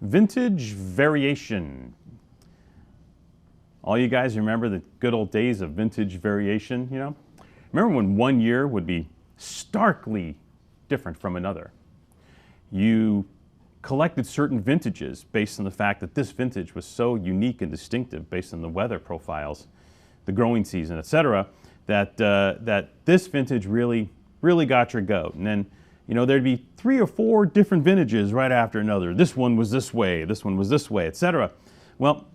Vintage variation. All you guys remember the good old days of vintage variation, you know? Remember when one year would be starkly different from another? You collected certain vintages based on the fact that this vintage was so unique and distinctive based on the weather profiles, the growing season, etc., that this vintage really got your goat. And then, you know, there'd be 3 or 4 different vintages right after another. This one was this way, this one was this way, etc. Well,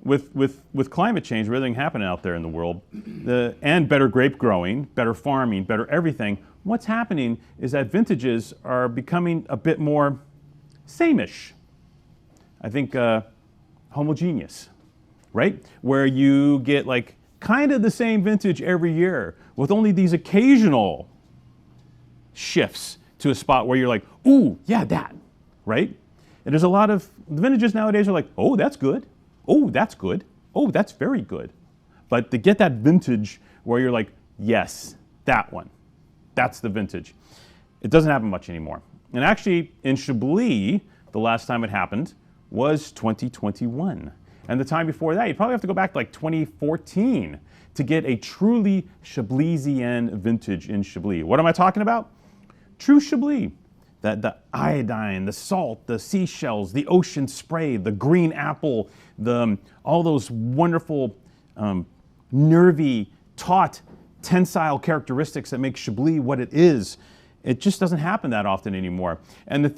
with climate change, with everything happening out there in the world, and better grape growing, better farming, better everything, what's happening is that vintages are becoming a bit more same-ish. I think homogeneous, right? Where you get like kind of the same vintage every year with only these occasional shifts to a spot where you're like, ooh, yeah, that, right? And there's a lot of vintages nowadays are like, oh, that's good. Oh, that's good. Oh, that's very good. But to get that vintage where you're like, yes, that one, that's the vintage, it doesn't happen much anymore. And actually, in Chablis, the last time it happened was 2021. And the time before that, you'd probably have to go back to like 2014 to get a truly Chablisian vintage in Chablis. What am I talking about? True Chablis. The iodine, the salt, the seashells, the ocean spray, the green apple, all those wonderful nervy, taut, tensile characteristics that make Chablis what it is. It just doesn't happen that often anymore. And the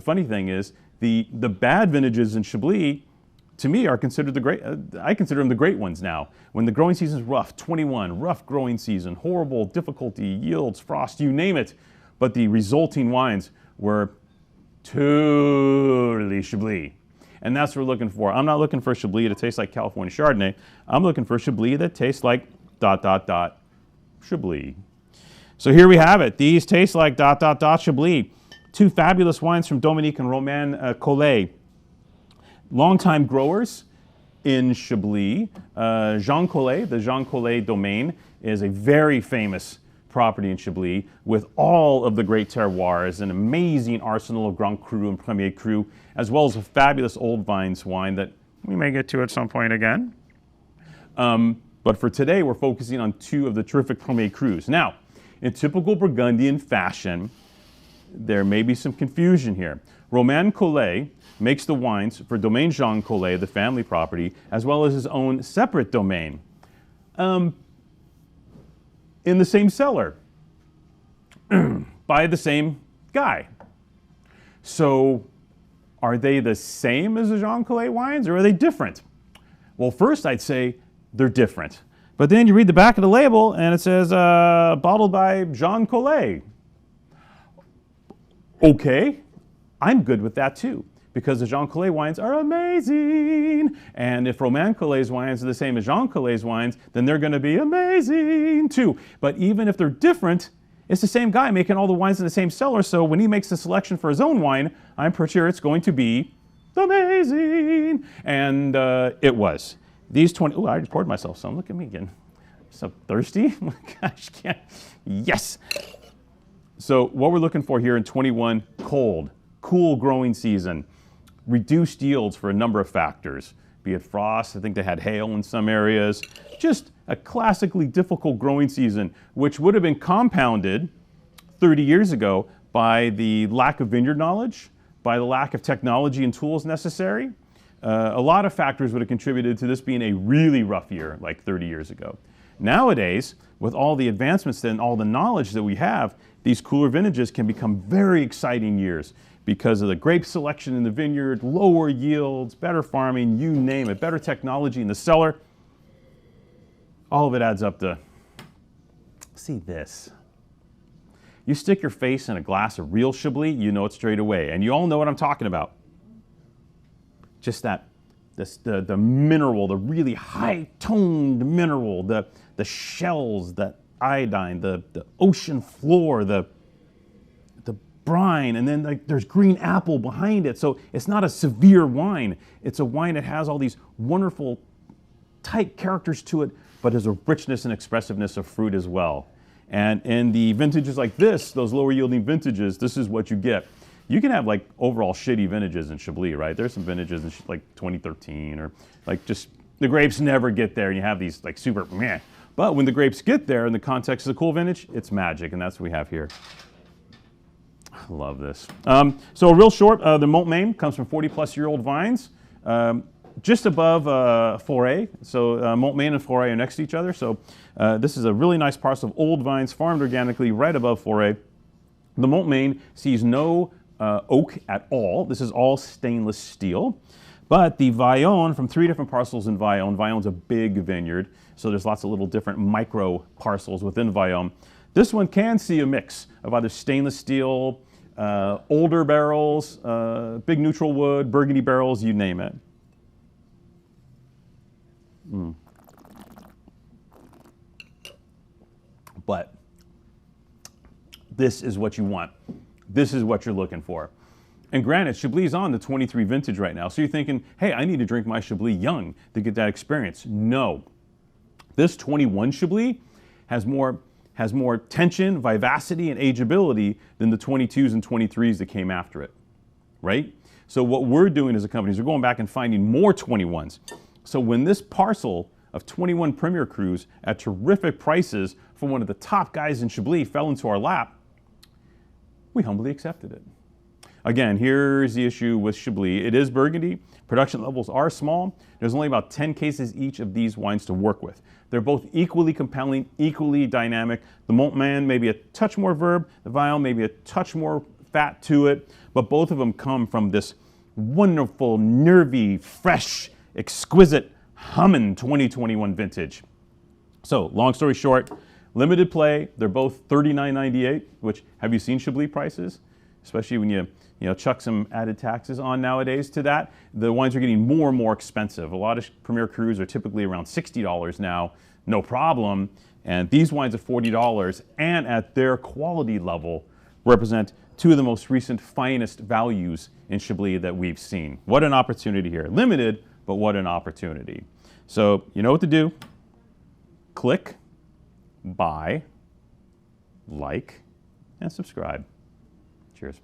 funny thing is, the bad vintages in Chablis, to me, are considered the great. I consider them the great ones now. When the growing season is rough, 21, rough growing season, horrible difficulty, yields, frost, you name it. But the resulting wines were totally Chablis. And that's what we're looking for. I'm not looking for Chablis to taste like California Chardonnay. I'm looking for Chablis that tastes like ... Chablis. So here we have it. These taste like ... Chablis. 2 fabulous wines from Dominique and Romain Collet. Longtime growers in Chablis. Jean Collet, the Jean Collet domain, is a very famous property in Chablis with all of the great terroirs, an amazing arsenal of Grand Cru and Premier Cru, as well as a fabulous old vines wine that we may get to at some point again. But for today, we're focusing on 2 of the terrific Premier Crus. Now, in typical Burgundian fashion, there may be some confusion here. Romain Collet makes the wines for Domaine Jean Collet, the family property, as well as his own separate domain. In the same cellar, by the same guy. So are they the same as the Jean Collet wines, or are they different? Well, first I'd say they're different. But then you read the back of the label and it says, bottled by Jean Collet. Okay, I'm good with that too, because the Jean Collet wines are amazing. And if Romain Collet's wines are the same as Jean Collet's wines, then they're going to be amazing too. But even if they're different, it's the same guy making all the wines in the same cellar, so when he makes the selection for his own wine, I'm pretty sure it's going to be amazing. And it was. These 20, oh, I just poured myself some. Look at me again. So thirsty. Gosh, can't. Yes. So what we're looking for here in 21, cold, cool growing season. Reduced yields for a number of factors, be it frost, I think they had hail in some areas, just a classically difficult growing season, which would have been compounded 30 years ago by the lack of vineyard knowledge, by the lack of technology and tools necessary. A lot of factors would have contributed to this being a really rough year like 30 years ago. Nowadays, with all the advancements and all the knowledge that we have, these cooler vintages can become very exciting years because of the grape selection in the vineyard, lower yields, better farming, you name it, better technology in the cellar. All of it adds up to, see this. You stick your face in a glass of real Chablis, you know it straight away. And you all know what I'm talking about. Just that, the mineral, the really high-toned mineral, the shells, the iodine, the ocean floor, the brine, and then like there's green apple behind it. So it's not a severe wine. It's a wine that has all these wonderful tight characters to it, but has a richness and expressiveness of fruit as well. And in the vintages like this, those lower yielding vintages, this is what you get. You can have like overall shitty vintages in Chablis, right? There's some vintages in like 2013 or like just the grapes never get there and you have these like super meh. But when the grapes get there in the context of the cool vintage, it's magic, and that's what we have here. I love this. So real short, the Romain comes from 40-plus-year-old vines, just above Forêt. So Romain and Forêt are next to each other. So this is a really nice parcel of old vines farmed organically right above Forêt. The Romain sees no oak at all. This is all stainless steel. But the Vallon, from 3 different parcels in Vallon, Vallon's a big vineyard, so there's lots of little different micro parcels within Vallon. This one can see a mix of either stainless steel, older barrels, big neutral wood, burgundy barrels, you name it. But this is what you want. This is what you're looking for. And granted, Chablis is on the 23 vintage right now, so you're thinking, hey, I need to drink my Chablis young to get that experience. No. This 21 Chablis has more tension, vivacity, and ageability than the 22s and 23s that came after it, right? So what we're doing as a company is we're going back and finding more 21s. So when this parcel of 21 Premier Crus at terrific prices from one of the top guys in Chablis fell into our lap, we humbly accepted it. Again, here's the issue with Chablis. It is Burgundy. Production levels are small. There's only about 10 cases each of these wines to work with. They're both equally compelling, equally dynamic. The Romain maybe a touch more verb, the Vallon maybe a touch more fat to it, but both of them come from this wonderful, nervy, fresh, exquisite, humming 2021 vintage. So, long story short, limited play. They're both $39.98, which, have you seen Chablis prices? Especially when you chuck some added taxes on nowadays to that. The wines are getting more and more expensive. A lot of Premier Crus are typically around $60 now, no problem. And these wines at $40 and at their quality level represent 2 of the most recent finest values in Chablis that we've seen. What an opportunity here. Limited, but what an opportunity. So you know what to do. Click, buy, like, and subscribe. Cheers.